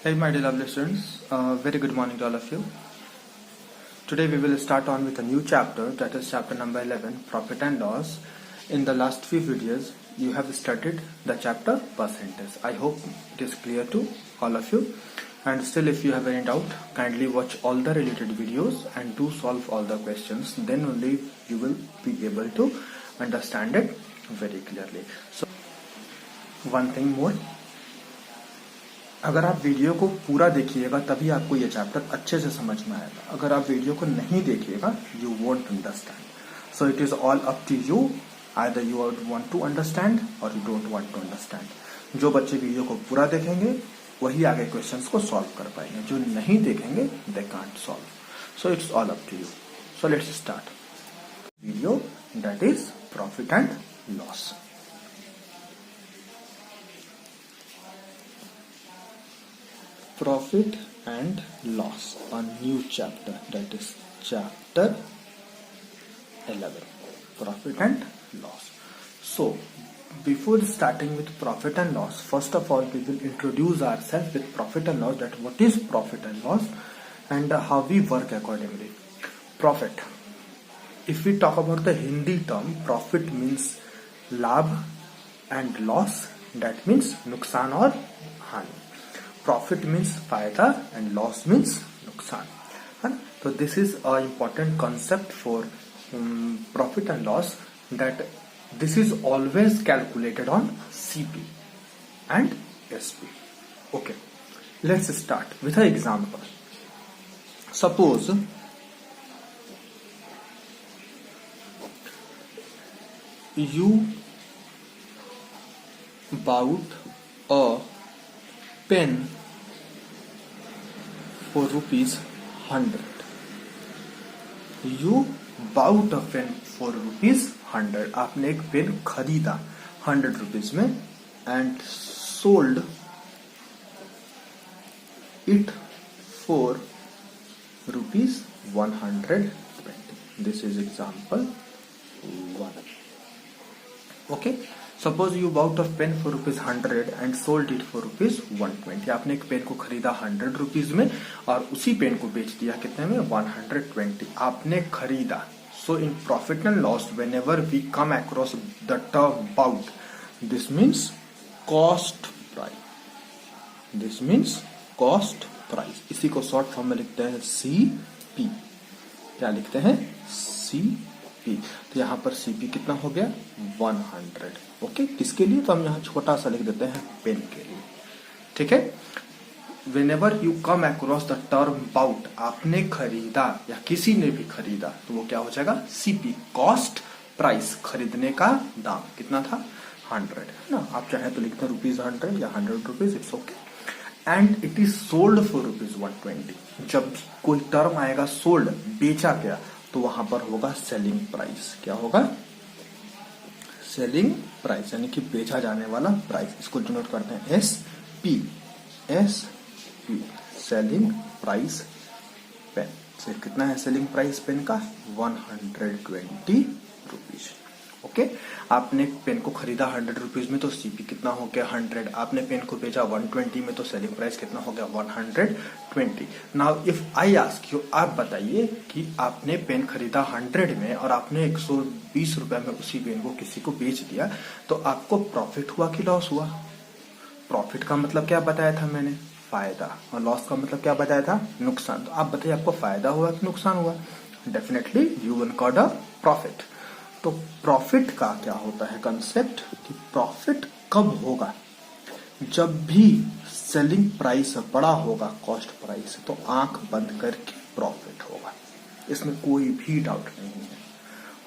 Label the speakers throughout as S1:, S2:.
S1: Hey my dear lovely students, very good morning to all of you. Today we will start on with a new chapter, that is chapter number 11, Profit and Loss. In the last few videos you have studied the chapter percentage. I hope it is clear to all of you, and still if you have any doubt, kindly watch all the related videos and do solve all the questions, then only you will be able to understand it very clearly. So one thing more, अगर आप video को पूरा देखिएगा तभी आपको ये chapter अच्छे से समझ में आएगा. अगर आप वीडियो को नहीं देखिएगा you won't understand. So it is all up to you, either you want to understand or you don't want to understand. जो बच्चे वीडियो को पूरा देखेंगे वही आगे क्वेश्चंस को सॉल्व कर पाएंगे, जो नहीं देखेंगे they can't solve. So it's all up to you. So let's start video, that is profit and loss. Profit and loss, a new chapter, that is chapter 11, profit and loss. So before starting with profit and loss, first of all we will introduce ourselves with profit and loss, that what is profit and loss and how we work accordingly. Profit, if we talk about the Hindi term, profit means लाभ and loss, that means नुकसान और हानि. Profit means फायदा and loss means नुकसान, है ना. तो this is a important concept for profit and loss, that this is always calculated on CP and SP. Okay, let's start with a example. Suppose you bought a pen for ₹100. You bought a pen for ₹100. आपने एक pen खरीदा ₹100 में and sold it for ₹120. This is example 1. Okay, suppose you bought a pen for ₹100 and sold it for ₹120. आपने एक pen को खरीदा ₹100 में और उसी पेन को बेच दिया कितने में, 120. आपने खरीदा. So in profit and loss whenever we come across the term bought, this means cost price. This means cost price. इसी को शॉर्ट फॉर्म में लिखते हैं CP. क्या लिखते हैं, CP. तो यहाँ पर सीपी कितना हो गया, 100. ओके, किसके लिए, तो हम यहाँ छोटा सा लिख देते हैं पेन के लिए. ठीक है. Whenever you come across the term bought, आपने खरीदा या किसी ने भी खरीदा, तो वो क्या हो जाएगा, सीपी, कॉस्ट प्राइस, खरीदने का दाम कितना था, 100, है ना. आप चाहे तो लिखते हैं ₹100 या ₹100, it's okay. And it is sold for ₹120. जब कोई टर्म आएगा सोल्ड, बेचा गया, तो वहां पर होगा सेलिंग प्राइस. क्या होगा, सेलिंग प्राइस, यानी कि बेचा जाने वाला प्राइस. इसको डिनोट करते हैं SP. Selling price pen. से कितना है सेलिंग प्राइस पेन का, ₹120. ओके, आपने पेन को खरीदा ₹100 में, तो सीपी कितना हो गया, 100. आपने पेन को बेचा 120 में, तो सेलिंग प्राइस कितना हो गया, 120. Now if I ask you, आप बताइए कि आपने पेन खरीदा 100 में और आपने 120 रुपए में उसी पेन को किसी को बेच दिया, तो आपको प्रॉफिट हुआ कि लॉस हुआ. प्रॉफिट का मतलब क्या बताया था मैंने, फायदा, और लॉस का मतलब क्या बताया था, नुकसान. तो आप बताइए आपको फायदा हुआ कि नुकसान हुआ. Definitely you will got a profit. तो प्रॉफिट का क्या होता है कंसेप्ट, कि प्रॉफिट कब होगा, जब भी सेलिंग प्राइस बड़ा होगा कॉस्ट प्राइस, तो आंख बंद करके प्रॉफिट होगा. इसमें कोई भी डाउट नहीं है.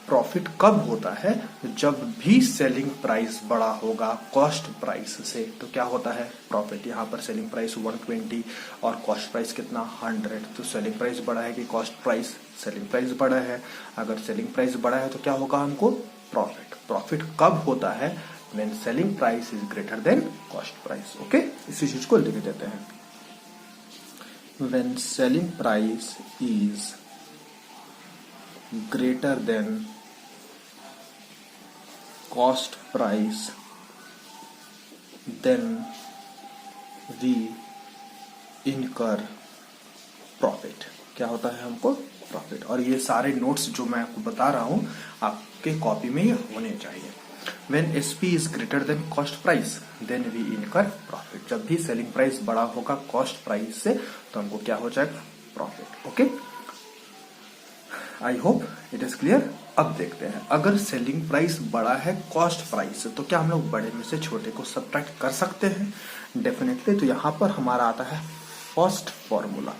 S1: प्रॉफिट कब होता है, जब भी सेलिंग प्राइस बड़ा होगा कॉस्ट प्राइस से, तो क्या होता है, प्रॉफिट. यहाँ पर सेलिंग प्राइस 120 और कॉस्ट प्राइस कितना, 100. तो सेलिंग प्राइस बड़ा है कि कॉस्ट प्राइस, सेलिंग प्राइस बड़ा है. अगर सेलिंग प्राइस बड़ा है तो क्या होगा हमको, प्रॉफिट. प्रॉफिट कब होता है, when selling price is greater than cost price. Okay, इसी चीज को लिख देते हैं. When selling price is greater than cost price, then we इनकर प्रॉफिट। क्या होता है हमको? प्रॉफिट। और ये सारे नोट्स जो मैं आपको बता रहा हूं आपके कॉपी में ये होने चाहिए। When SP is greater than cost price, then we incur profit। जब भी सेलिंग प्राइस बड़ा होगा कॉस्ट प्राइस से तो हमको क्या हो जाएगा? Profit. Okay, I hope it is clear. अब देखते हैं, अगर सेलिंग प्राइस बड़ा है कॉस्ट प्राइस से तो क्या हम लोग बड़े में से छोटे को सब्ट्रैक्ट कर सकते हैं? डेफिनेटली। तो यहां पर हमारा आता है first formula,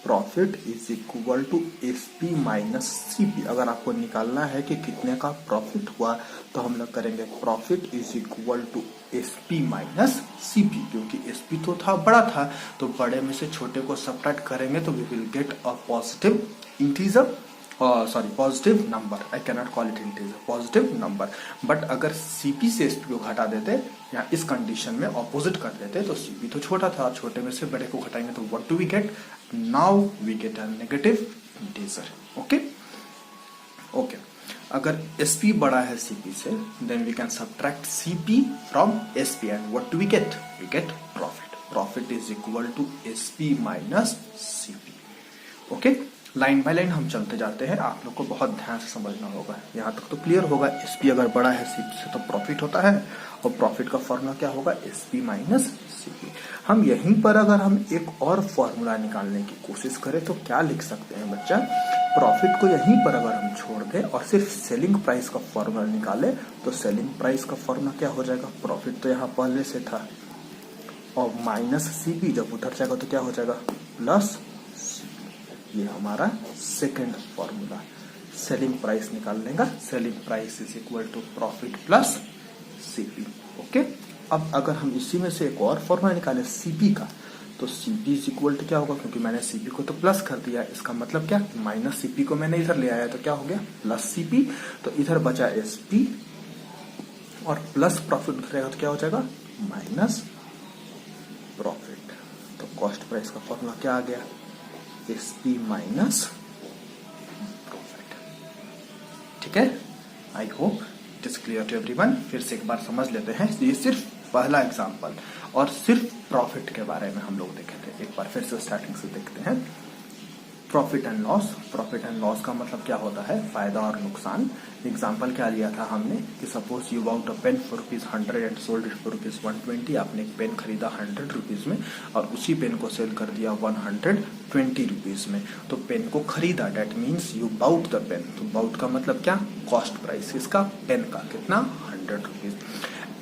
S1: profit is equal to SP minus CP. अगर आपको निकालना है कि कितने का प्रॉफिट हुआ तो हम लोग करेंगे profit is equal to SP minus CP, क्योंकि एसपी तो था बड़ा था तो बड़े में से छोटे को सब्ट्रैक्ट करेंगे तो we will get a positive integer, positive number. I cannot call it integer, positive number. But अगर सीपी से एसपी को घटा देते या इस कंडीशन में ऑपोजिट कर देते तो सीपी तो छोटा था, छोटे में से बड़े को घटाएंगे तो what do we get? Now we get a negative integer. Okay okay, अगर एसपी बड़ा है सीपी से then we can subtract CP from SP and what do we get? We get profit. Profit is equal to SP minus CP. Okay, line by line हम चलते जाते हैं, आप लोग को बहुत ध्यान से समझना होगा। यहाँ तक तो क्लियर होगा, एसपी अगर बड़ा है सीपी से तो प्रॉफिट होता है और प्रॉफिट का फॉर्मूला क्या होगा? SP minus CP. हम यहीं पर अगर हम एक और फॉर्मूला निकालने की कोशिश करें तो क्या लिख सकते हैं बच्चा? प्रॉफिट को यहीं पर अगर हम छोड़ दें और सिर्फ सेलिंग प्राइस का फॉर्मूला निकाले तो सेलिंग प्राइस का फॉर्मूला क्या हो जाएगा? प्रॉफिट तो यहाँ पहले से था और माइनस सीपी जब उधर जाएगा तो क्या हो जाएगा? प्लस। ये हमारा सेकंड फॉर्मूला, सेलिंग प्राइस निकाल लेगा। Selling price is equal to profit plus CP. Okay, अब अगर हम इसी में से एक और फॉर्मूला निकाले सीपी का तो सीपी इज इक्वल टू क्या होगा? क्योंकि मैंने सीपी को तो प्लस कर दिया, इसका मतलब क्या? माइनस सीपी को मैंने इधर ले आया तो क्या हो गया? Plus CP. तो इधर बचा एसपी और प्लस प्रॉफिट रहेगा तो क्या हो जाएगा? Minus profit. तो कॉस्ट प्राइस का फॉर्मूला क्या आ गया? SP minus profit. ठीक है, I hope it is clear to everyone. फिर से एक बार समझ लेते हैं, ये सिर्फ पहला एग्जांपल और सिर्फ प्रॉफिट के बारे में हम लोग देखे थे। एक बार फिर से स्टार्टिंग से देखते हैं। Profit and loss. Profit and loss का मतलब क्या होता है? फायदा और नुकसान। एग्जाम्पल क्या लिया था हमने कि suppose you bought a pen for ₹100 and sold it for ₹120। आपने एक पेन खरीदा 100 रुपीज में और उसी पेन को सेल कर दिया 120 रुपीज में। तो पेन को खरीदा, that means you bought the pen. तो बाउट का मतलब क्या? कॉस्ट प्राइस इसका पेन का कितना? 100 rupees.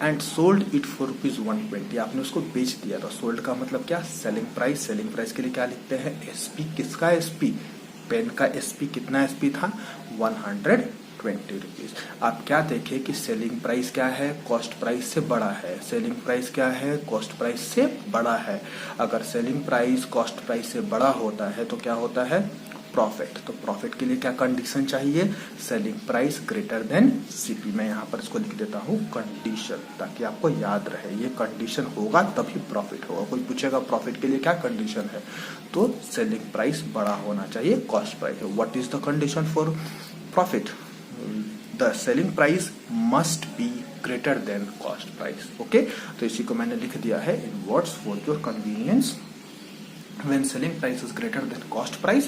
S1: And sold it for ₹120। आपने उसको बेच दिया। तो सोल्ड का मतलब क्या? Selling price. सेलिंग प्राइस के लिए क्या लिखते हैं? एसपी। किसका एसपी? पेन का एसपी। कितना एसपी था? 120 रुपीज। आप क्या देखें कि सेलिंग प्राइस क्या है? कॉस्ट प्राइस से बड़ा है। सेलिंग प्राइस क्या है? कॉस्ट प्राइस से बड़ा है। अगर सेलिंग प्राइस कॉस्ट प्राइस से बड़ा होता है तो क्या होता है? प्रॉफिट। तो प्रॉफिट के लिए क्या कंडीशन चाहिए? Selling price greater than CP. मैं यहाँ पर इसको लिख देता हूँ कंडीशन, ताकि आपको याद रहे ये कंडीशन होगा तभी प्रॉफिट होगा। कोई पूछेगा प्रॉफिट के लिए क्या कंडीशन है, तो सेलिंग प्राइस बड़ा होना चाहिए cost price. What is the condition for profit? The selling price must be greater than cost price. Okay, तो इसी को मैंने लिख दिया है in words for your convenience. When selling price is greater than cost price,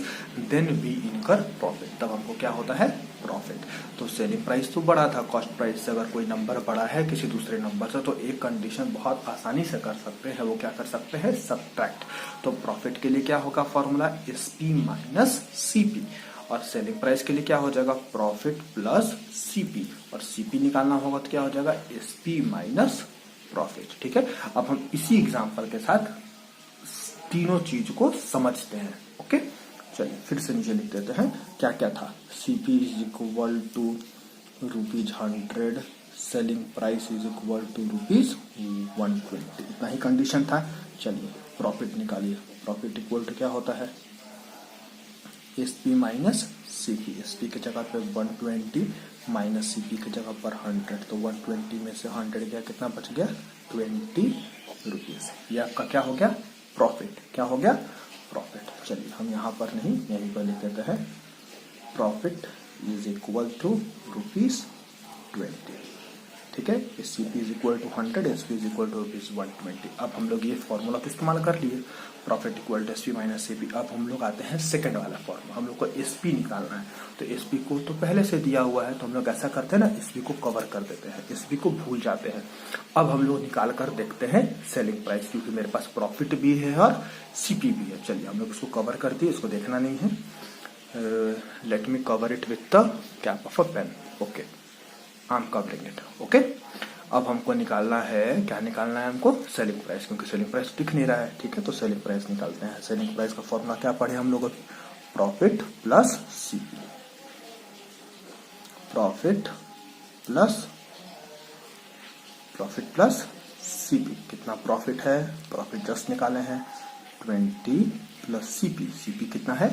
S1: then we incur profit। तब हमको क्या होता है? प्रॉफिट। तो सेलिंग प्राइस तो बड़ा था कॉस्ट प्राइस से, अगर कोई नंबर बड़ा है किसी दूसरे नंबर से तो एक कंडीशन बहुत आसानी से कर सकते हैं। वो क्या कर सकते हैं? सब्ट्रैक्ट। तो प्रॉफिट के लिए क्या होगा फॉर्मूला? SP minus CP. और सेलिंग प्राइस के लिए क्या हो जाएगा? Profit plus CP. और सीपी निकालना होगा तो क्या हो जाएगा? SP minus profit. ठीक है, अब हम इसी एग्जाम्पल के साथ तीनों चीज को समझते हैं। ओके, चलिए फिर से नीचे लिख देते हैं क्या क्या था। CP is equal to ₹100, selling price is equal to ₹120। इतना ही कंडीशन था। चलिए प्रॉफिट निकालिए। प्रॉफिट इक्वल टू क्या होता है? SP minus CP. एसपी की जगह पे 120 माइनस सीपी की जगह पर 100। तो 120 में से 100 गया, कितना बच गया? 20 रुपीज। ये आपका क्या हो गया? प्रॉफिट। क्या हो गया? प्रॉफिट। चलिए हम यहाँ पर नहीं, यहीं पर लिख देते हैं प्रॉफिट इज इक्वल टू ₹20। ठीक है, CP is equal to 100, SP is equal to rupees 120। अब हम लोग ये फॉर्मूला तो इस्तेमाल कर लिए, profit equal to SP minus CP. अब हम लोग आते हैं सेकंड वाला फॉर्मूला, हम लोग को एसपी निकालना है। तो एसपी को तो पहले से दिया हुआ है, तो हम लोग ऐसा करते हैं ना, एसपी को कवर कर देते हैं, एसपी को भूल जाते हैं। अब हम लोग निकाल कर देखते हैं सेलिंग प्राइस, क्योंकि मेरे पास प्रॉफिट भी है और सीपी भी है। चलिए हम लोग इसको कवर कर दिए, इसको देखना नहीं है। Let me cover it with the cap of a pen. Okay, I am covering it. Okay, अब हमको निकालना है, क्या निकालना है हमको, सेलिंग प्राइस, क्योंकि सेलिंग प्राइस दिख नहीं रहा है। ठीक है, तो सेलिंग प्राइस निकालते हैं। सेलिंग प्राइस का फॉर्मूला क्या पढ़े हम लोग अभी, profit plus CP, profit plus CP. कितना प्रॉफिट है, प्रॉफिट जस्ट निकाले हैं 20 प्लस सीपी, सीपी कितना है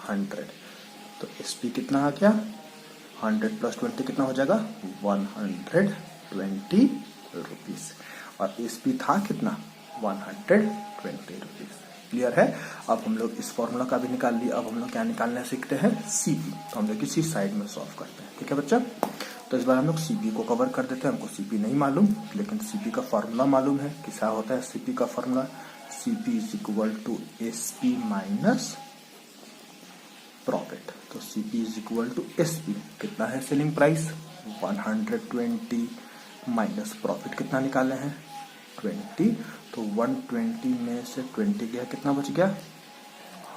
S1: 100, तो एसपी कितना आ गया 100 प्लस 20 कितना हो जाएगा 120 रुपीज, और एसपी था कितना 120 रुपीज। क्लियर है। अब हम लोग इस फॉर्मूला का भी निकाल लिया। अब हम लोग क्या निकालना सीखते हैं, सीपी। तो हम लोग इसी साइड में सॉल्व करते हैं। ठीक है बच्चा, तो इस बार हम लोग सीपी को कवर कर देते हैं। हमको सीपी नहीं मालूम, लेकिन सीपी का फॉर्मूला मालूम है कि क्या होता है सीपी का formula, CP is equal to SP minus profit. तो CP is equal to SP, कितना है सेलिंग प्राइस 120 माइनस प्रॉफिट कितना निकाले हैं 20, तो 120 में से 20 गया, कितना बच गया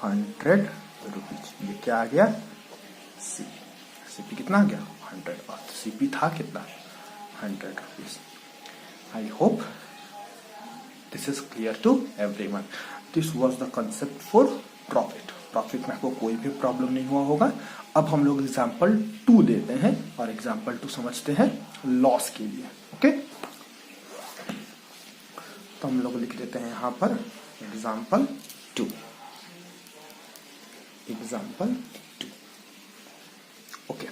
S1: 100 रुपीज। ये क्या आ गया सीपी, सीपी कितना आ गया 100, और सीपी था कितना 100 rupees. I hope this is clear to everyone. This was the concept for profit. Profit में आपको कोई भी प्रॉब्लम नहीं हुआ होगा। अब हम लोग एग्जाम्पल 2 देते हैं और एग्जाम्पल 2 समझते हैं लॉस के लिए। ओके, तो हम लोग लिख देते हैं यहां पर example 2, example 2। Okay,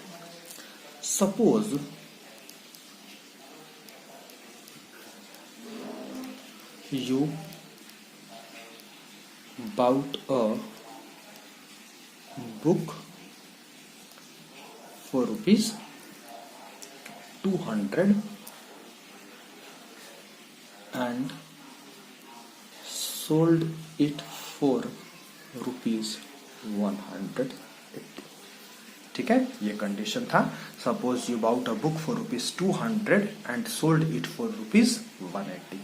S1: suppose you bought a book for rupees 200 and sold it for rupees 180। ठीक है, ये कंडीशन था। Suppose you bought a book for rupees 200 and sold it for rupees 180।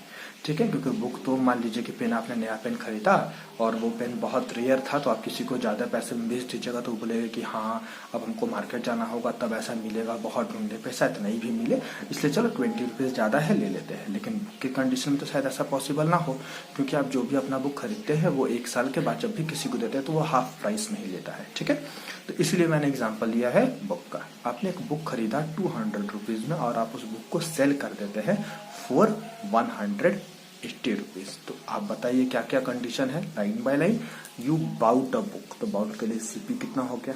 S1: ठीक है, क्योंकि बुक तो मान लीजिए कि पेन, आपने नया पेन खरीदा और वो पेन बहुत रेयर था, तो आप किसी को ज्यादा पैसे में बेच दीजिएगा तो वो बोलेगा कि हाँ अब हमको मार्केट जाना होगा तब ऐसा मिलेगा, बहुत ढूंढे पैसा इतना ही भी मिले, इसलिए चलो 20 रुपीज ज्यादा है ले लेते हैं। लेकिन बुक के कंडीशन में तो शायद ऐसा पॉसिबल ना हो, क्योंकि आप जो भी अपना बुक खरीदते हैं वो 1 साल के बाद जब भी किसी को देते हैं तो वो हाफ प्राइस में ही लेता है। ठीक है, तो इसलिए मैंने एग्जाम्पल लिया है बुक का। आपने एक बुक खरीदा 200 रुपीज में और आप उस बुक को सेल कर देते हैं फॉर 180 रुपीज। तो आप बताइए क्या क्या कंडीशन है, line by line. You bought a book, तो बाउट के लिए सीपी कितना हो गया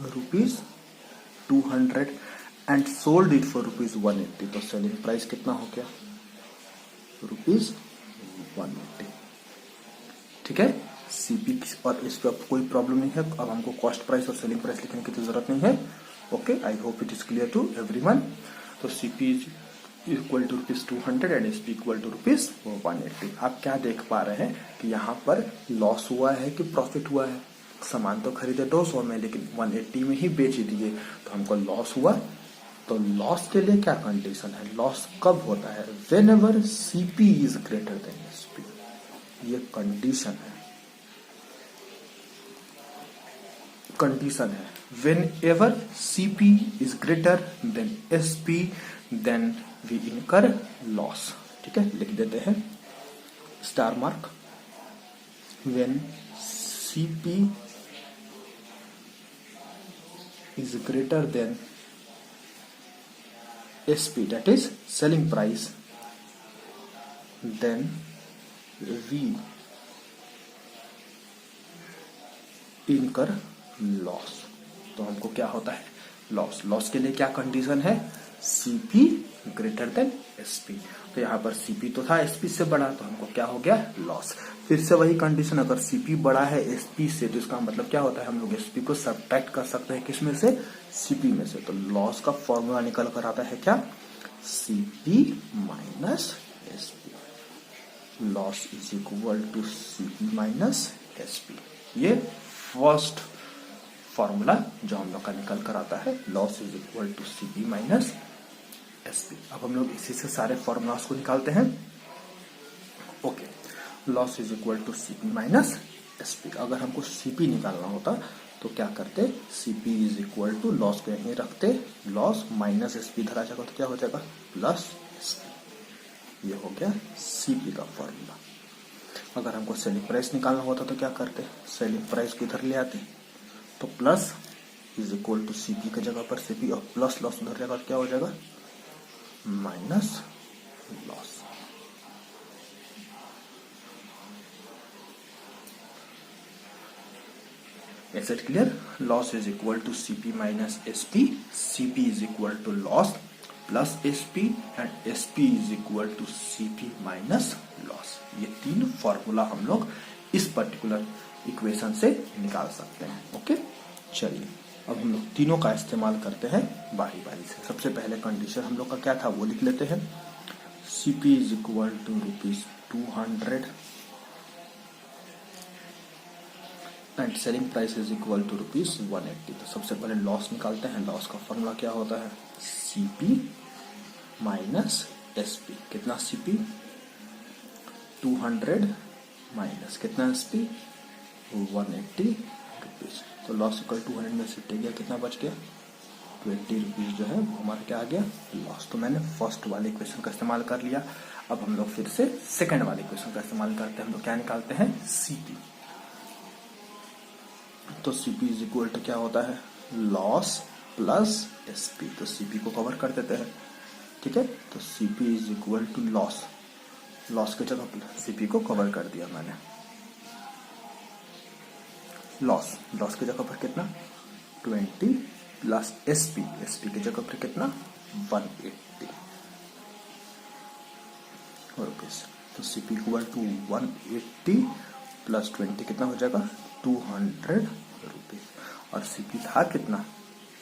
S1: rupees 200 and sold it for rupees 180, तो सेलिंग प्राइस कितना हो गया रुपीज 180। ठीक है, सीपी और इस पर कोई प्रॉब्लम नहीं है। अब हमको कॉस्ट प्राइस और सेलिंग प्राइस लिखने की तो जरूरत नहीं है। Okay, I hope it is clear to everyone. तो CP is equal to rupees 200 and SP equal to rupees 180। आप क्या देख पा रहे हैं कि यहाँ पर लॉस हुआ है कि प्रॉफिट हुआ है। सामान तो खरीदे 200 में, लेकिन 180 में ही बेच दिए, तो हमको लॉस हुआ। तो लॉस के लिए क्या कंडीशन है, लॉस कब होता है, whenever CP is greater than SP, ये कंडीशन है, कंडीशन है। Whenever CP is greater than SP then we incur loss. ठीक है, लिख देते हैं star mark. When CP is greater than SP, that is selling price, then we incur loss. तो हमको क्या होता है लॉस। लॉस के लिए क्या कंडीशन है, सीपी ग्रेटर देन एसपी। तो यहाँ पर सीपी तो था एसपी से बड़ा, तो हमको क्या हो गया, लॉस। फिर से वही कंडीशन, अगर सीपी बड़ा है एसपी से तो इसका मतलब क्या होता है, हम लोग एसपी को सब्ट्रैक्ट कर सकते हैं किसमें से, सीपी में से। तो लॉस का फॉर्मूला निकल कर आता है क्या, CP minus SP. Loss is equal to CP minus SP. ये फर्स्ट फॉर्मूला जो हम लोग का निकल कर आता है, loss is equal to CP minus SP. अब हम लोग इसी से सारे फॉर्मूलास को निकालते हैं। Okay, loss is equal to CP minus SP. अगर हमको सीपी निकालना होता तो क्या करते, CP is equal to loss को यहीं रखते, लॉस माइनस एसपी धरा जाएगा तो क्या हो जाएगा, प्लस एसपी। ये हो गया सीपी का फॉर्मूला। अगर हमको सेलिंग प्राइस निकालना होता तो क्या करते, सेलिंग प्राइस को इधर ले आते, तो plus is equal to CP की जगह पर सीपी और प्लस लॉस उधर जाएगा तो क्या हो जाएगा, minus loss. Is it clear? Loss is equal to CP minus SP. CP is equal to loss plus SP and SP is equal to CP minus loss. ये तीन फॉर्मूला हम लोग इस पर्टिकुलर इक्वेशन से निकाल सकते हैं। ओके, चलिए अब हम लोग तीनों का इस्तेमाल करते हैं बारी बारी से। सबसे पहले कंडीशन हम लोग का क्या था वो लिख लेते हैं। CP is equal to ₹200 and selling price is equal to ₹180। तो सबसे पहले लॉस निकालते हैं। लॉस का फॉर्मूला क्या होता है, सीपी माइनस एसपी। कितना सीपी, 200 माइनस कितना एसपी, 180 रुपीज। तो लॉस इक्वल 200 में से गया, कितना बच गया, 20 रुपीज जो है वो हमारा क्या आ गया, लॉस। तो मैंने फर्स्ट वाले इक्वेशन का इस्तेमाल कर लिया। अब हम लोग फिर से सेकंड वाले इक्वेशन का इस्तेमाल करते हैं। हम लोग क्या निकालते हैं, सीपी। तो सीपी इज इक्वल टू क्या होता है, लॉस प्लस एसपी। तो सीपी को कवर कर देते हैं, ठीक है। तो CP is equal to loss, loss के जगह सीपी को कवर कर दिया मैंने। लॉस, लॉस की जगह पर कितना, 20 प्लस एसपी, एसपी की जगह पर कितना, 180 रुपीज। तो सीपी इक्वल टू 180 प्लस 20 कितना हो जाएगा, 200 रुपीज। और सीपी था कितना,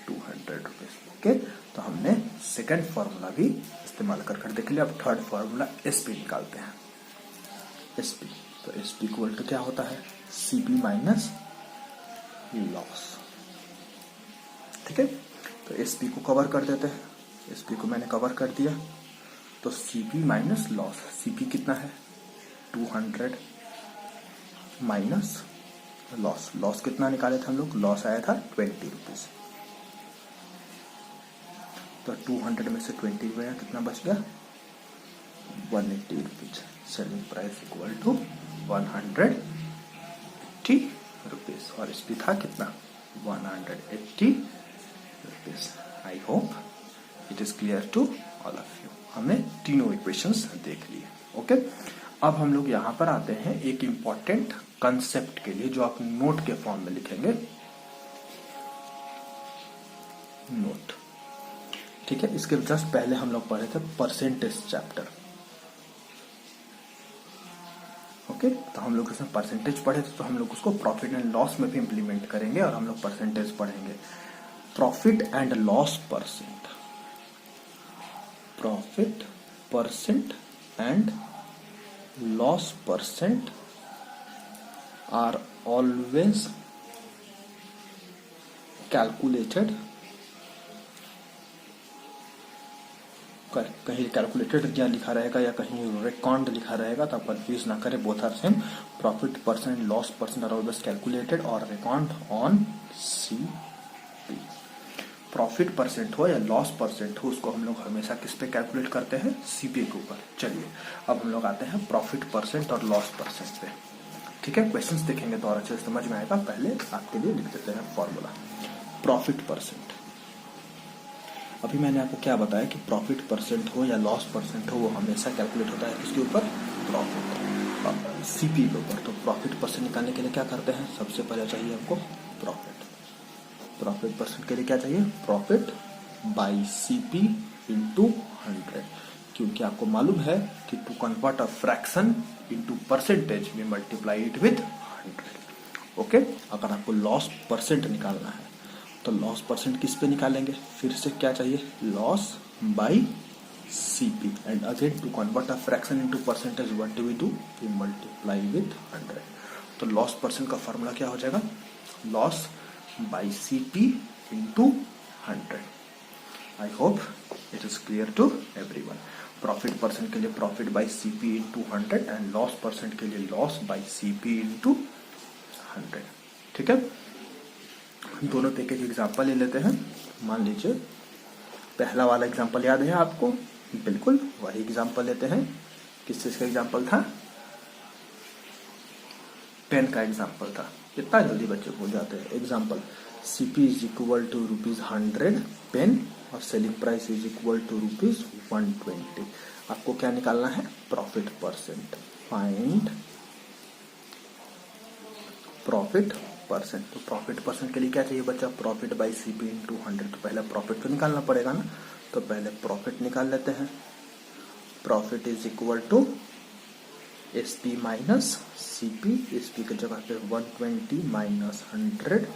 S1: 200 रुपीज। ओके, तो हमने सेकंड फॉर्मूला भी इस्तेमाल कर देख लिया। अब थर्ड फॉर्मूला एसपी निकालते हैं। एसपी, तो एसपी इक्वल टू क्या होता है, सीपी माइनस लॉस, ठीक है। तो एसपी को कवर कर देते हैं। एसपी को मैंने कवर कर दिया। तो सीपी माइनस लॉस, सीपी कितना है, 200 माइनस लॉस, लॉस कितना निकाले थे हम लोग, लॉस आया था 20 रुपीज। तो 200 में से 20 गया, कितना बच गया, 180 rupees. Selling price equal to 180 rupees. और इस भी था कितना, 180 rupees. I hope it is clear to all of you. हमने तीनों इक्वेशंस देख लिए। ओके, अब हम लोग यहाँ पर आते हैं एक इंपॉर्टेंट कंसेप्ट के लिए, जो आप नोट के फॉर्म में लिखेंगे, नोट, ठीक है। इसके जस्ट पहले हम लोग पढ़े थे परसेंटेज चैप्टर। ओके, तो हम लोग इसमें परसेंटेज पढ़े थे, तो हम लोग उसको प्रॉफिट एंड लॉस में भी इंप्लीमेंट करेंगे और हम लोग परसेंटेज पढ़ेंगे। Profit and loss percent, profit percent and loss percent are always calculated, कहीं कैलकुलेटेड या लिखा रहेगा या कहीं रिकॉर्ड लिखा रहेगा, तो आप कंफ्यूज ना करें, both are same. Profit percent, loss percent are always calculated और record on CP. Profit percent हो या लॉस परसेंट हो, उसको हम लोग हमेशा किस पे कैलकुलेट करते हैं, सीपी के ऊपर। चलिए अब हम लोग आते हैं प्रॉफिट परसेंट और लॉस परसेंट पे, ठीक है। क्वेश्चंस देखेंगे तो और अच्छे से समझ में आएगा। पहले आपके लिए लिख देते हैं फॉर्मूला। प्रॉफिट परसेंट, अभी मैंने आपको क्या बताया कि प्रॉफिट परसेंट हो या लॉस परसेंट हो, वो हमेशा कैलकुलेट होता है किसके ऊपर, प्रॉफिट, सीपी के ऊपर। तो प्रॉफिट परसेंट निकालने के लिए क्या करते हैं, सबसे पहले चाहिए हमको प्रॉफिट। प्रॉफिट परसेंट के लिए क्या चाहिए, प्रॉफिट बाई सीपी इंटू 100, क्योंकि आपको मालूम है कि to convert a fraction into percentage में मल्टीप्लाई इट विथ 100। ओके, अगर आपको लॉस परसेंट निकालना है तो लॉस परसेंट किस पे निकालेंगे, फिर से क्या चाहिए, loss by CP, and again to convert a fraction into percentage what do we multiply with 100। तो लॉस परसेंट का फॉर्मूला क्या हो जाएगा, loss by CP into 100। I hope it is clear to everyone. Profit percent के लिए profit by CP into 100 and loss percent के लिए loss by CP into 100। ठीक है, दोनों पे एक एग्जाम्पल ले लेते हैं। मान लीजिए पहला वाला एग्जाम्पल याद है आपको, बिल्कुल वही एग्जाम्पल लेते हैं। किस चीज का एग्जाम्पल था, पेन का एग्जाम्पल था। कितना जल्दी बच्चे भूल जाते हैं। Example, CP is equal to ₹100 pen और selling price is equal to ₹120। आपको क्या निकालना है, profit percent. Find profit percent. तो प्रॉफिट परसेंट के लिए क्या चाहिए बच्चा, प्रॉफिट बाई CP इंटू 100। तो पहले प्रॉफिट तो निकालना पड़ेगा ना, तो पहले प्रॉफिट निकाल लेते हैं। Profit is equal to SP minus CP। SP की जगह पे 120 माइनस 100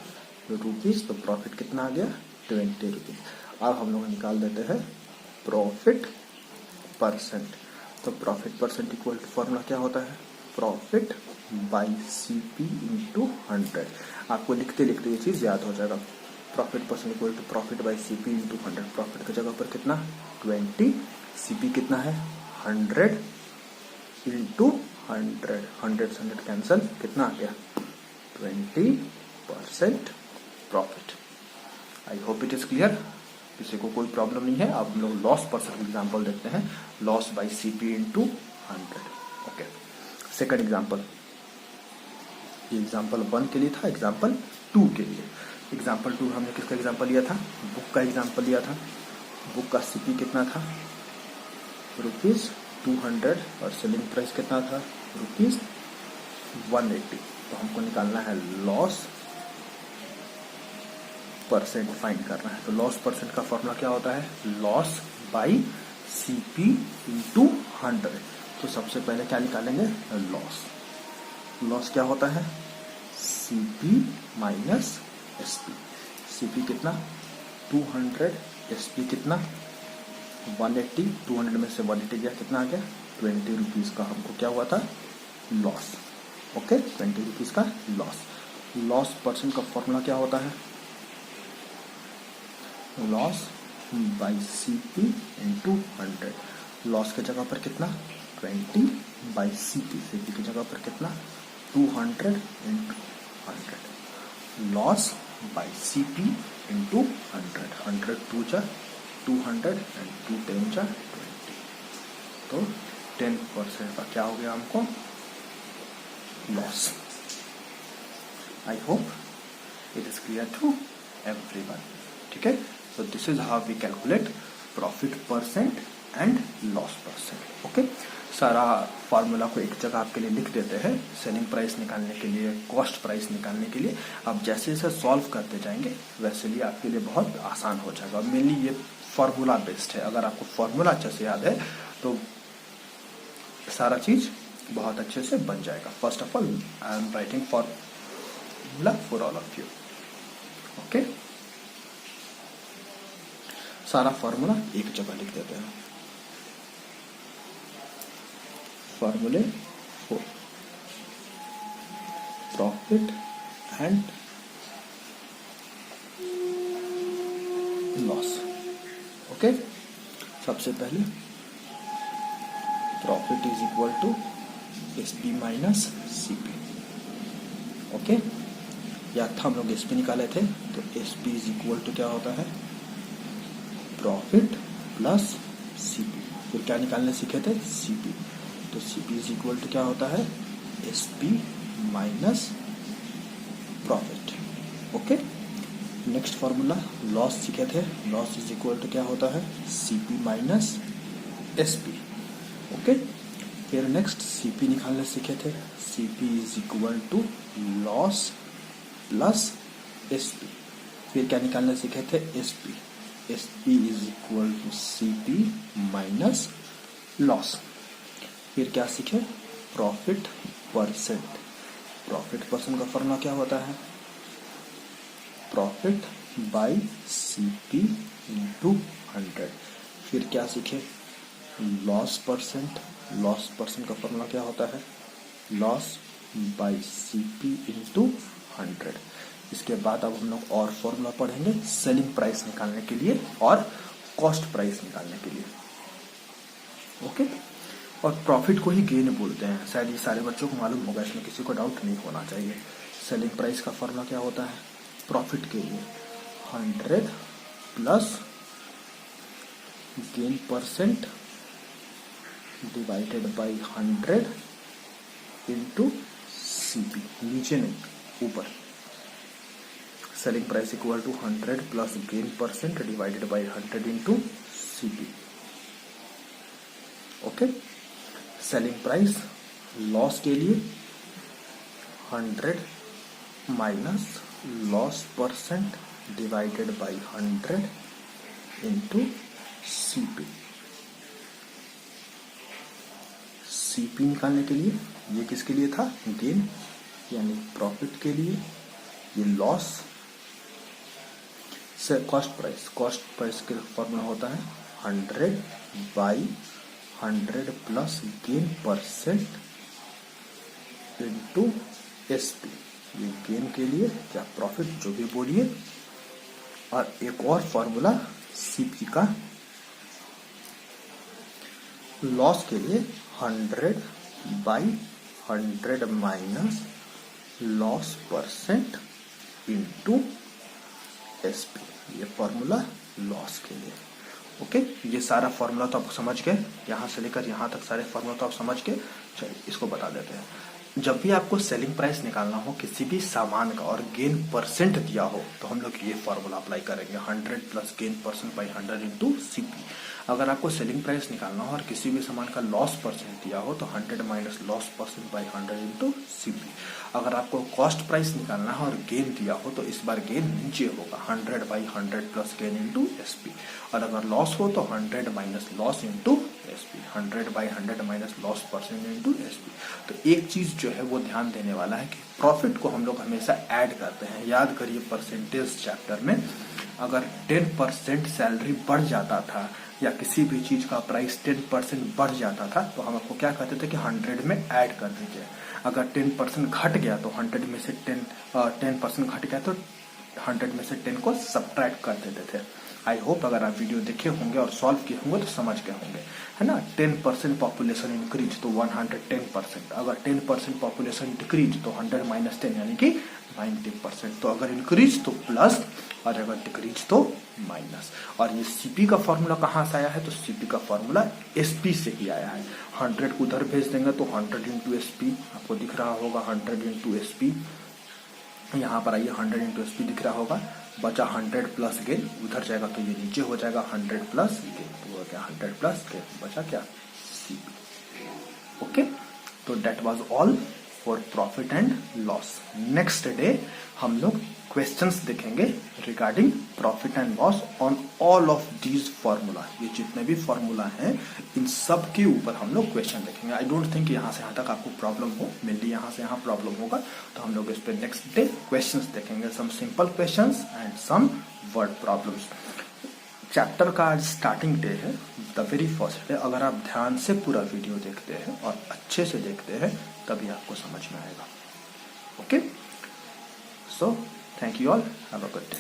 S1: रुपीज, तो प्रॉफिट कितना आ गया, 20 रुपीज। अब हम लोग निकाल देते हैं प्रॉफिट परसेंट। तो profit percent equal to formula क्या होता है, प्रॉफिट बाई CP इंटू 100। आपको लिखते लिखते ये चीज याद हो जाएगा। Profit percent equal to profit by CP into 100। Profit की जगह पर कितना 20, CP कितना है 100 इंटू 100। 100 से 100 कैंसल, कितना आ गया 20% profit. I hope it is clear, किसी को कोई प्रॉब्लम नहीं है। अब हम लोग लॉस परसेंट एग्जाम्पल देखते हैं, loss by CP into 100। Okay, second example, ये एग्जाम्पल 1 के लिए था, एग्जाम्पल 2 के लिए। एग्जाम्पल 2 हमने किसका एग्जाम्पल लिया था, बुक का एग्जाम्पल लिया था। बुक का CP कितना था, ₹200 और सेलिंग प्राइस कितना था, ₹180। तो हमको निकालना है लॉस परसेंट, फाइंड करना है। तो लॉस परसेंट का फॉर्मूला क्या होता है, लॉस बाई CP इंटू 100। तो सबसे पहले क्या निकालेंगे, लॉस। लॉस क्या होता है, CP माइनस SP। CP कितना 200, SP कितना 180। 200 में से 180 गया, कितना आ गया 20 रुपीज का हमको क्या हुआ था, लॉस। ओके, 20 रुपीज का लॉस। लॉस परसेंट का फॉर्मूला क्या होता है, loss by CP into 100। Loss की जगह पर कितना 20 बाई CP। CP की जगह पर कितना 200 into 100। Loss by CP into 100। 100 2 जा 200 एंड 2 10 जा 20। तो 10% का क्या हो गया हमको, loss. I hope it is clear to everyone. ठीक है, so this is how we calculate profit percent and loss percent. Okay, सारा फार्मूला को एक जगह आपके लिए लिख देते हैं, सेलिंग प्राइस निकालने के लिए, कॉस्ट प्राइस निकालने के लिए। आप जैसे जैसे सॉल्व करते जाएंगे वैसे ही आपके लिए बहुत आसान हो जाएगा। मेनली ये फार्मूला बेस्ड है। अगर आपको फार्मूला अच्छे से याद है तो सारा चीज बहुत अच्छे से बन जाएगा। First of all I am writing formula for all of you. Okay, सारा फॉर्मूला एक जगह लिख देते हैं। फॉर्मूले for profit and loss. Okay, सबसे पहले profit is equal to SP minus CP। Okay, या था हम लोग SP निकाले थे, तो SP इज इक्वल टू क्या होता है, प्रॉफिट प्लस CP। फिर क्या निकालने सीखे थे, CP। तो CP इज इक्वल टू क्या होता है, SP minus profit. Okay, next formula loss सीखे थे, लॉस इज इक्वल टू क्या होता है, CP माइनस SP। ओके, फिर नेक्स्ट CP निकालने सीखे थे, CP is equal to loss plus SP। फिर क्या निकालने सीखे थे, SP। SP is equal to CP minus loss. फिर क्या सीखे, प्रॉफिट परसेंट। प्रॉफिट परसेंट का फॉर्मूला क्या होता है, प्रॉफिट बाय CP इंटू 100। फिर क्या सीखे, लॉस परसेंट। लॉस परसेंट का फॉर्मूला क्या होता है, लॉस बाय CP इंटू 100। इसके बाद अब हम लोग और फॉर्मूला पढ़ेंगे सेलिंग प्राइस निकालने के लिए और कॉस्ट प्राइस निकालने के लिए। ओके, और प्रॉफिट को ही गेन बोलते हैं, शायद ये सारे बच्चों को मालूम होगा, इसमें किसी को डाउट नहीं होना चाहिए। सेलिंग प्राइस का फॉर्मूला क्या होता है, प्रॉफिट के लिए 100 plus gain percent divided by 100 into CP, नीचे नहीं ऊपर। Selling price equal to 100 plus gain percent divided by 100 into CP। Okay, selling price loss के लिए 100 minus loss percent divided by 100 into CP। CP निकालने के लिए ये किसके लिए था, गेन यानी प्रॉफिट के लिए, ये लॉस से कॉस्ट प्राइस। कॉस्ट प्राइस का फॉर्मूला होता है 100 by 100 plus gain percent into SP। ये गेन के लिए या प्रॉफिट जो भी बोलिए, और एक और फॉर्मूला CP का लॉस के लिए 100 by 100 minus loss percent into SP। ये फॉर्मूला लॉस के लिए। ओके, ये सारा फॉर्मूला तो आप समझ गए, यहां से लेकर यहां तक सारे फॉर्मूला तो आप समझ गए। चलिए इसको बता देते हैं। जब भी आपको सेलिंग प्राइस निकालना हो किसी भी सामान का और गेन परसेंट दिया हो, तो हम लोग ये फॉर्मूला अप्लाई करेंगे 100 plus gain percent by 100 into CP। अगर आपको सेलिंग प्राइस निकालना हो और किसी भी सामान का लॉस परसेंट दिया हो, तो 100 minus loss percent by 100 into CP। अगर आपको कॉस्ट प्राइस निकालना है और गेन दिया हो, तो इस बार गेन नीचे होगा 100 by 100 plus gain into SP। और अगर लॉस हो तो 100 minus loss into SP, 100 by 100 minus loss percent into SP। तो एक चीज जो है वो ध्यान देने वाला है कि प्रॉफिट को हम लोग हमेशा ऐड करते हैं। याद करिए परसेंटेज चैप्टर में अगर 10% सैलरी बढ़ जाता था या किसी भी चीज का प्राइस 10% बढ़ जाता था, तो हम आपको क्या कहते थे कि 100 में ऐड कर दीजिए। अगर 10% घट गया तो 100 में से 10% घट गया तो 100 में से 10 को सब्ट्रैक्ट कर देते थे। आई होप अगर आप वीडियो देखे होंगे और सॉल्व किए होंगे तो समझ गए होंगे, है ना। 10% पॉपुलेशन इंक्रीज तो 110%, अगर 10% पॉपुलेशन डिक्रीज तो 100 माइनस 10 यानी कि 90%। तो अगर इंक्रीज तो प्लस और अगर डिक्रीज तो माइनस। और ये CP का फॉर्मूला कहाँ से आया है, तो CP का फॉर्मूला SP से ही आया है। 100 को उधर भेज देंगे तो 100 इंटू SP आपको दिख रहा होगा, 100 इंटू SP। यहाँ पर आइए 100 इंटू SP दिख रहा होगा, बचा 100 प्लस गेन, उधर जाएगा तो ये नीचे हो जाएगा 100 प्लस गेन, तो क्या 100 प्लस गेन, बचा क्या CP। ओके, तो that was all for profit and loss. Next day हम लोग क्वेश्चंस देखेंगे regarding profit and loss on all of these formula. ये जितने भी फॉर्मूला हैं इन सब के ऊपर हम लोग क्वेश्चन देखेंगे। आई डोंट थिंक यहाँ से यहाँ तक आपको प्रॉब्लम हो, मेनली यहाँ से यहाँ प्रॉब्लम होगा, तो हम लोग इस पे नेक्स्ट डे क्वेश्चंस देखेंगे, some simple questions and some word problems. Chapter का आज स्टार्टिंग डे है, द वेरी फर्स्ट डे। अगर आप ध्यान से पूरा वीडियो देखते हैं और अच्छे से देखते हैं तभी आपको समझ में आएगा। Okay, so thank you all, have a good day.